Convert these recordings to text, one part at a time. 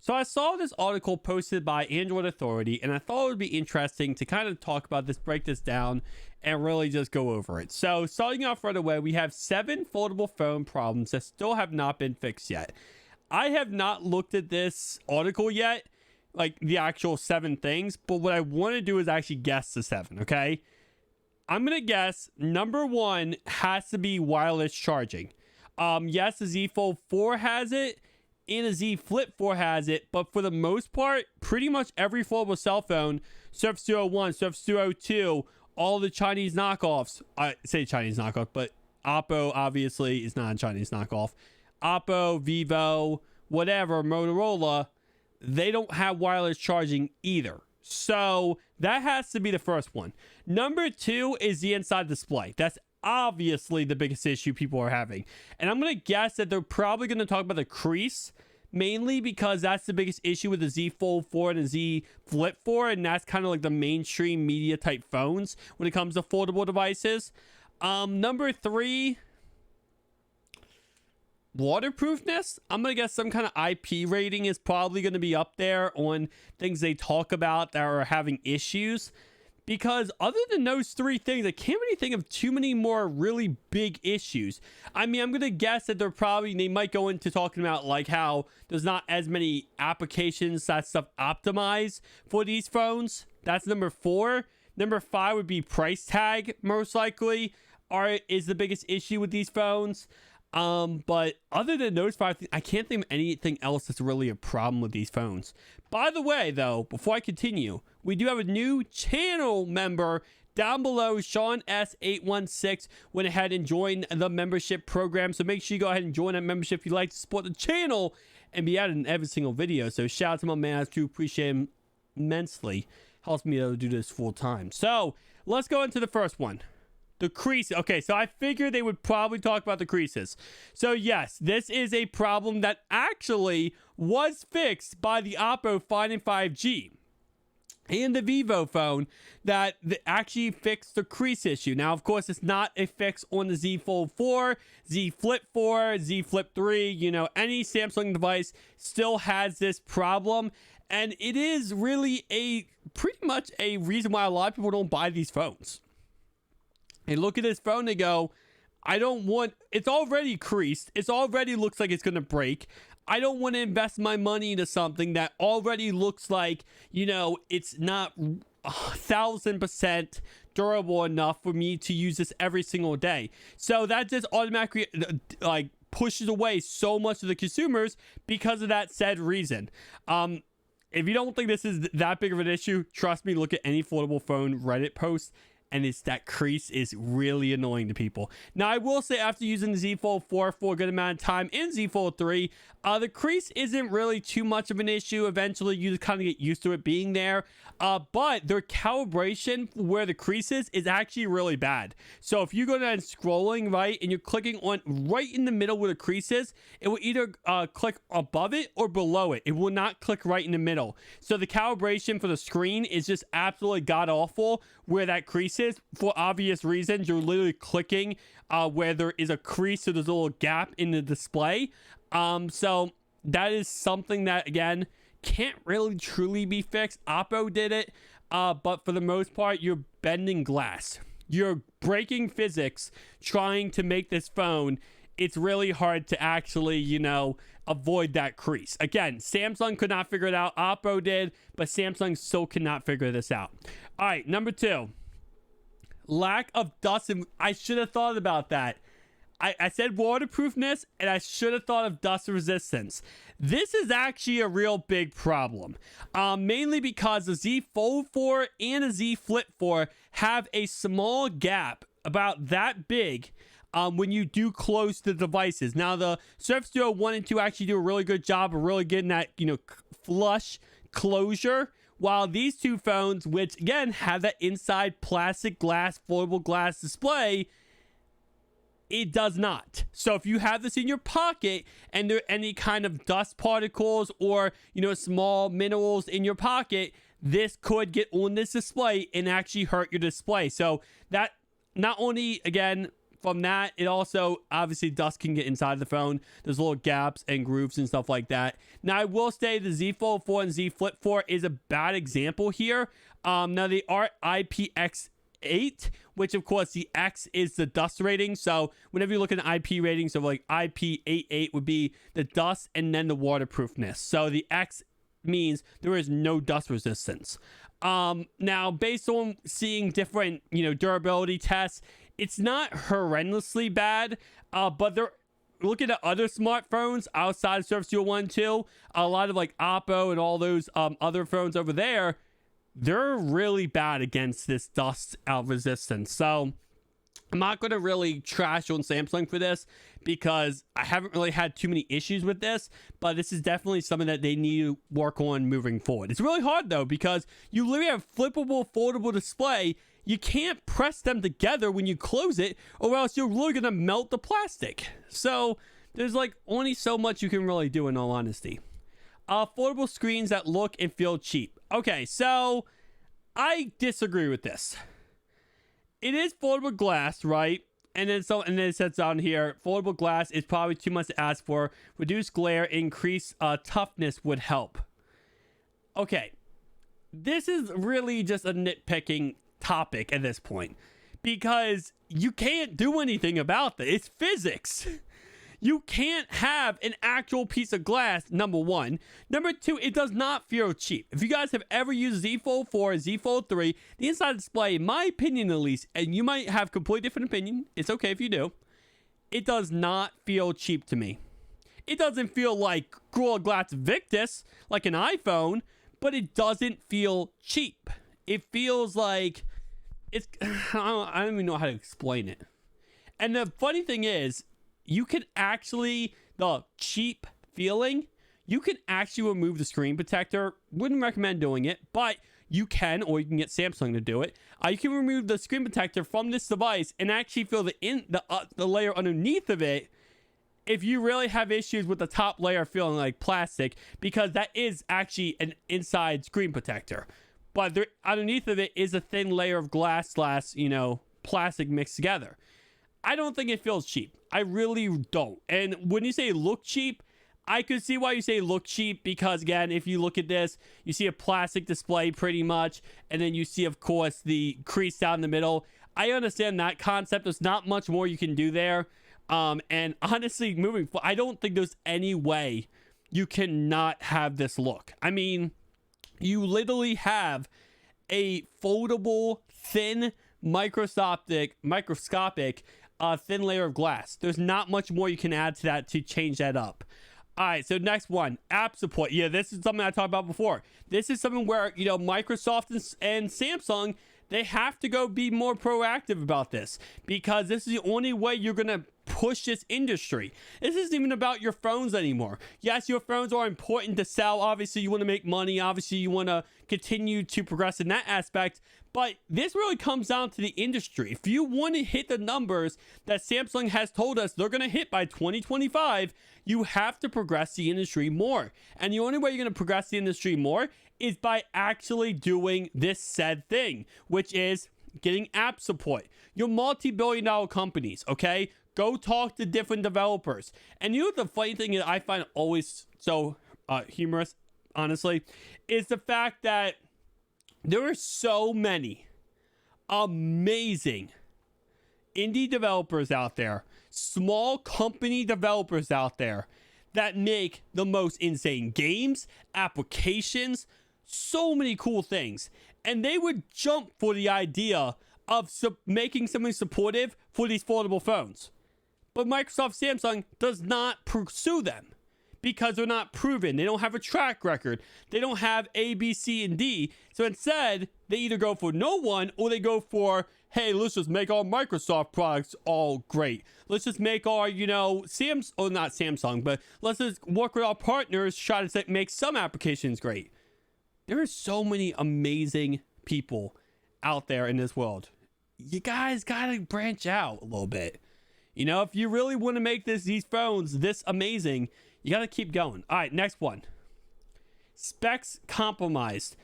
So I saw this article posted by Android Authority, and I thought it would be interesting to kind of talk about this, break this down, and really just go over it. So starting off right away, we have 7 foldable phone problems that still have not been fixed yet. I have not looked at this article yet, like the actual 7 things, but what I want to do is actually guess the 7, okay? I'm going to guess number 1 has to be wireless charging. Yes, the Z Fold 4 has it, and a Z Flip 4 has it, but for the most part, pretty much every foldable cell phone, Surface Duo 1, Surface Duo 2, all the Chinese knockoffs, I say Chinese knockoff, but Oppo obviously is not a Chinese knockoff. Oppo, Vivo, whatever, Motorola, they don't have wireless charging either. So that has to be the first one. Number 2 is the inside display. That's obviously the biggest issue people are having. And I'm going to guess that they're probably going to talk about the crease, mainly because that's the biggest issue with the Z Fold 4 and the Z Flip 4. And that's kind of like the mainstream media type phones when it comes to foldable devices. Number 3, waterproofness. I'm gonna guess some kind of IP rating is probably going to be up there on things they talk about that are having issues, because other than those 3 things, I can't really think of too many more really big issues. I mean, I'm gonna guess that they might go into talking about like how there's not as many applications that stuff optimized for these phones. That's number 4. Number 5 would be price tag, most likely is the biggest issue with these phones. But other than those 5 things, I can't think of anything else that's really a problem with these phones. By the way, though, before I continue, we do have a new channel member down below. Sean S816 went ahead and joined the membership program. So make sure you go ahead and join that membership if you'd like to support the channel and be added in every single video. So shout out to my man. I do appreciate him immensely. Helps me to do this full time. So let's go into the first one. The crease. Okay, so I figured they would probably talk about the creases. So yes, this is a problem that actually was fixed by the Oppo Find and 5G and the Vivo phone that actually fixed the crease issue. Now, of course, it's not a fix on the Z Fold 4, Z Flip 4, Z Flip 3. You know, any Samsung device still has this problem. And it is really pretty much a reason why a lot of people don't buy these phones. They look at this phone, they go, it's already creased. It already looks like it's going to break. I don't want to invest my money into something that already looks like, you know, it's not 1,000% durable enough for me to use this every single day. So that just automatically like pushes away so much of the consumers because of that said reason. If you don't think this is that big of an issue, trust me, look at any foldable phone Reddit post. And that crease is really annoying to people. Now, I will say after using the Z Fold 4 for a good amount of time and Z Fold 3, the crease isn't really too much of an issue. Eventually, you just kind of get used to it being there. But their calibration where the crease is actually really bad. So if you go down scrolling, right, and you're clicking on right in the middle where the crease is, it will either click above it or below it. It will not click right in the middle. So the calibration for the screen is just absolutely god-awful where that crease is. For obvious reasons, you're literally clicking where there is a crease, so there's a little gap in the display. So that is something that, again, can't really truly be fixed. Oppo did it, but for the most part, you're bending glass. You're breaking physics trying to make this phone. It's really hard to actually, you know, avoid that crease. Again, Samsung could not figure it out. Oppo did, but Samsung still cannot figure this out. All right, number 2. Lack of dust. I should have thought about that. I said waterproofness, and I should have thought of dust resistance. This is actually a real big problem, mainly because the Z Fold 4 and the Z Flip 4 have a small gap about that big when you do close the devices. Now, the Surface Duo 1 and 2 actually do a really good job of really getting that, you know, flush closure. While these 2 phones, which again have that inside plastic glass, foldable glass display, it does not. So if you have this in your pocket and there are any kind of dust particles or, you know, small minerals in your pocket, this could get on this display and actually hurt your display. So that not only, again, from that, it also obviously dust can get inside the phone. There's little gaps and grooves and stuff like that. Now, I will say the Z Fold 4 and Z Flip 4 is a bad example here. Now they are IPX8, which of course the X is the dust rating. So whenever you look at an IP rating, so like IP88 would be the dust and then the waterproofness. So the X means there is no dust resistance. Now based on seeing different, durability tests, it's not horrendously bad, but they're looking at other smartphones outside of Surface Duo 1 and 2, a lot of like Oppo and all those other phones over there, they're really bad against this dust resistance. So I'm not going to really trash on Samsung for this because I haven't really had too many issues with this, but this is definitely something that they need to work on moving forward. It's really hard though, because you literally have flippable, foldable display. You can't press them together when you close it, or else you're really going to melt the plastic. So there's like only so much you can really do, in all honesty. Foldable screens that look and feel cheap. Okay, so I disagree with this. It is foldable glass, right? And then it says down here, foldable glass is probably too much to ask for. Reduce glare, increase toughness would help. Okay, this is really just a nitpicking topic at this point, because you can't do anything about this. It's physics. You can't have an actual piece of glass, number one. Number two, it does not feel cheap. If you guys have ever used Z Fold 4, Z Fold 3, the inside display, in my opinion at least, and you might have completely different opinion, it's okay if you do, it does not feel cheap to me. It doesn't feel like Gorilla Glass Victus, like an iPhone, but it doesn't feel cheap. It feels like it's, I don't even know how to explain it. And the funny thing is, you can actually, the cheap feeling, you can actually remove the screen protector. Wouldn't recommend doing it, but you can, or you can get Samsung to do it. You can remove the screen protector from this device and actually feel the layer underneath of it if you really have issues with the top layer feeling like plastic, because that is actually an inside screen protector. But underneath of it is a thin layer of glass / plastic mixed together. I don't think it feels cheap. I really don't. And when you say look cheap, I could see why you say look cheap, because again, if you look at this, you see a plastic display pretty much, and then you see, of course, the crease down the middle. I understand that concept. There's not much more you can do there. And honestly, moving forward, I don't think there's any way you cannot have this look. I mean, you literally have a foldable, thin, microscopic thin layer of glass. There's not much more you can add to that to change that up. All right, so next one, app support. Yeah, this is something I talked about before. This is something where, Microsoft and Samsung, they have to go be more proactive about this, because this is the only way you're going to push this industry. This isn't even about your phones anymore. Yes, your phones are important to sell. Obviously, you want to make money. Obviously, you want to continue to progress in that aspect. But this really comes down to the industry. If you want to hit the numbers that Samsung has told us they're going to hit by 2025, you have to progress the industry more. And the only way you're going to progress the industry more is by actually doing this said thing, which is getting app support. You're multi-billion-dollar companies, okay? Go talk to different developers. And you know what the funny thing is I find always so humorous, honestly, is the fact that there are so many amazing indie developers out there, small company developers out there that make the most insane games, applications, so many cool things. And they would jump for the idea of making something supportive for these foldable phones. But Microsoft, Samsung does not pursue them because they're not proven. They don't have a track record. They don't have A, B, C, and D. So instead, they either go for no one, or they go for, hey, let's just make our Microsoft products all great. Let's just make our, not Samsung, but let's just work with our partners, try to make some applications great. There are so many amazing people out there in this world. You guys gotta branch out a little bit. If you really want to make these phones this amazing, you got to keep going. All right, next one. Specs compromised.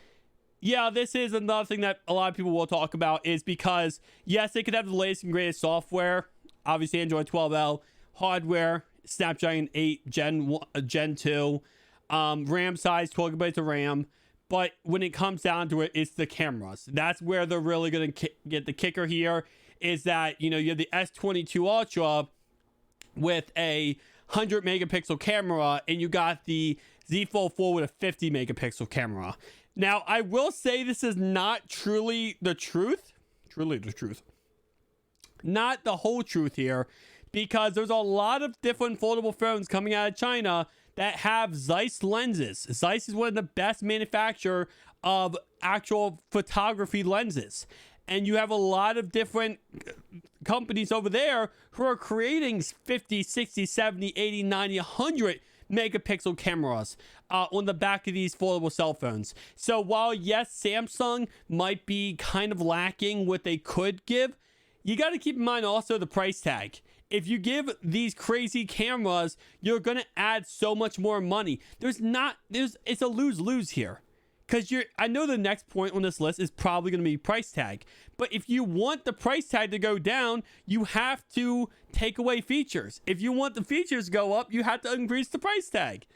Yeah, this is another thing that a lot of people will talk about, is because, yes, they could have the latest and greatest software, obviously Android 12L, hardware, Snapdragon 8 Gen 2, RAM size, 12 gigabytes of RAM. But when it comes down to it, it's the cameras. That's where they're really going to get the kicker here, is that, you have the S22 Ultra with a 100 megapixel camera, and you got the Z Fold 4 with a 50 megapixel camera. Now, I will say this is not truly the truth. Not the whole truth here, because there's a lot of different foldable phones coming out of China that have Zeiss lenses. Zeiss is one of the best manufacturer of actual photography lenses. And you have a lot of different companies over there who are creating 50, 60, 70, 80, 90, 100 megapixel cameras on the back of these foldable cell phones. So while, yes, Samsung might be kind of lacking what they could give, you got to keep in mind also the price tag. If you give these crazy cameras, you're going to add so much more money. It's a lose-lose here. Because I know the next point on this list is probably going to be price tag. But if you want the price tag to go down, you have to take away features. If you want the features to go up, you have to increase the price tag.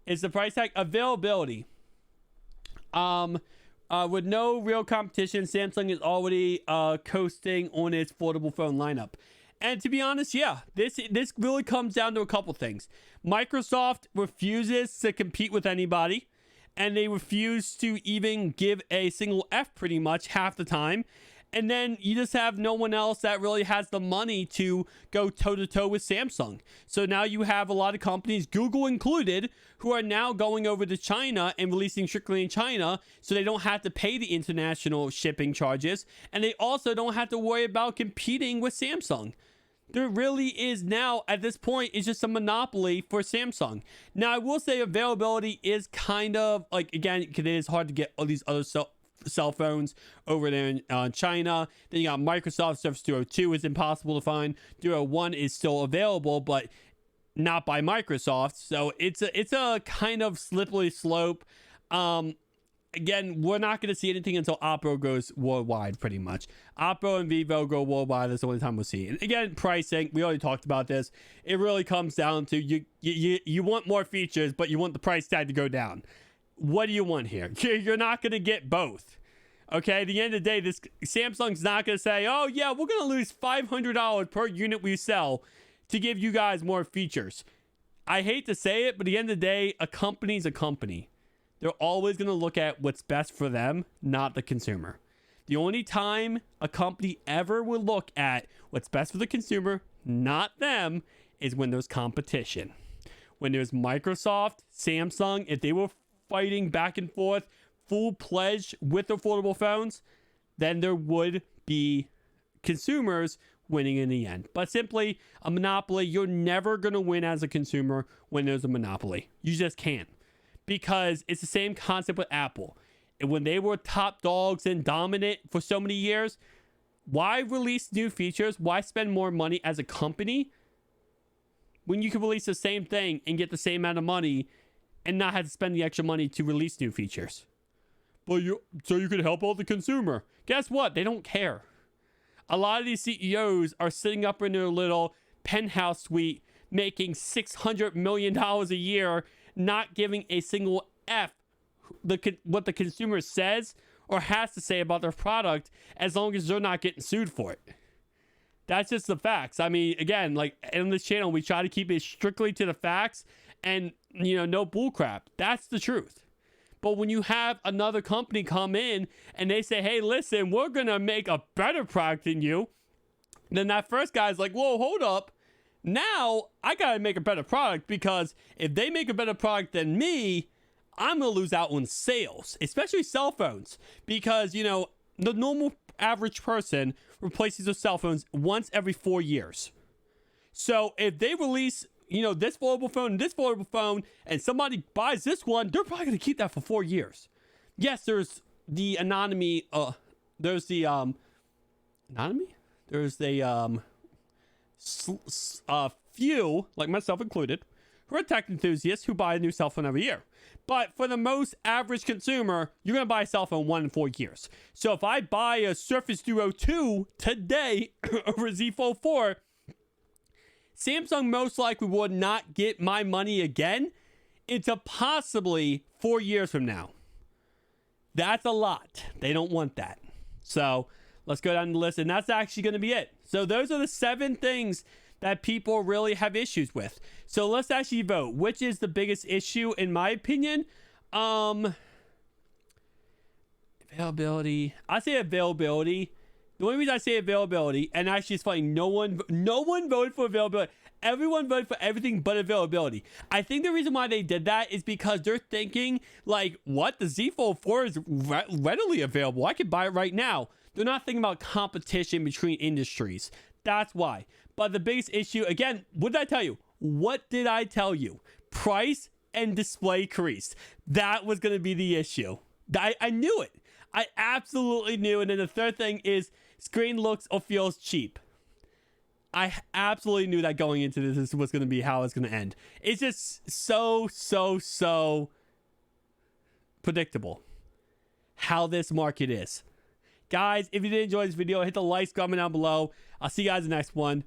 Is the price tag availability? With no real competition, Samsung is already coasting on its foldable phone lineup. And to be honest, yeah, this really comes down to a couple things. Microsoft refuses to compete with anybody. And they refuse to even give a single F pretty much half the time. And then you just have no one else that really has the money to go toe-to-toe with Samsung. So now you have a lot of companies, Google included, who are now going over to China and releasing strictly in China, so they don't have to pay the international shipping charges. And they also don't have to worry about competing with Samsung. There really is now, at this point, it's just a monopoly for Samsung. Now, I will say availability is kind of, like, again, it is hard to get all these other cell phones over there in China. Then you got Microsoft Surface Duo 2 is impossible to find. Duo 1 is still available, but not by Microsoft. So it's a kind of slippery slope. Again, we're not going to see anything until Oppo goes worldwide, pretty much. Oppo and Vivo go worldwide. That's the only time we'll see. And again, pricing, we already talked about this. It really comes down to you want more features, but you want the price tag to go down. What do you want here? You're not going to get both. Okay, at the end of the day, this Samsung's not going to say, oh, yeah, we're going to lose $500 per unit we sell to give you guys more features. I hate to say it, but at the end of the day, a company's a company. They're always going to look at what's best for them, not the consumer. The only time a company ever will look at what's best for the consumer, not them, is when there's competition. When there's Microsoft, Samsung, if they were fighting back and forth, full pledge with affordable phones, then there would be consumers winning in the end. But simply, a monopoly, you're never going to win as a consumer when there's a monopoly. You just can't. Because it's the same concept with Apple. And when they were top dogs and dominant for so many years, why release new features? Why spend more money as a company when you can release the same thing and get the same amount of money and not have to spend the extra money to release new features? Well, so you could help out the consumer. Guess what? They don't care. A lot of these CEOs are sitting up in their little penthouse suite making $600 million a year, not giving a single F what the consumer says or has to say about their product, as long as they're not getting sued for it. That's just the facts. I mean, again, like in this channel, we try to keep it strictly to the facts and, no bullcrap. That's the truth. But when you have another company come in and they say, hey, listen, we're going to make a better product than you, then that first guy's like, whoa, hold up. Now I got to make a better product, because if they make a better product than me, I'm going to lose out on sales, especially cell phones, because, the normal average person replaces their cell phones once every 4 years. So if they release, this foldable phone and this foldable phone, and somebody buys this one, they're probably going to keep that for 4 years. Yes, there's the anonymity. There's the anonymity. There's the few, like myself included, who are tech enthusiasts who buy a new cell phone every year. But for the most average consumer, you're going to buy a cell phone 1 in 4 years. So if I buy a Surface Duo 2 today over Z Fold 4, Samsung most likely would not get my money again into possibly 4 years from now. That's a lot. They don't want that. So let's go down the list, and that's actually going to be it. So those are the 7 things that people really have issues with. So let's actually vote. Which is the biggest issue in my opinion? Availability. I say availability. The only reason I say availability, and actually it's funny, no one voted for availability. Everyone voted for everything but availability. I think the reason why they did that is because they're thinking, like, what? The Z Fold 4 is readily available. I could buy it right now. They're not thinking about competition between industries. That's why. But the biggest issue, again, what did I tell you? What did I tell you? Price and display crease. That was going to be the issue. I knew it. I absolutely knew. And then the third thing is screen looks or feels cheap. I absolutely knew that going into this was going to be how it's going to end. It's just so predictable how this market is. Guys, if you did enjoy this video, hit the like, comment down below. I'll see you guys in the next one.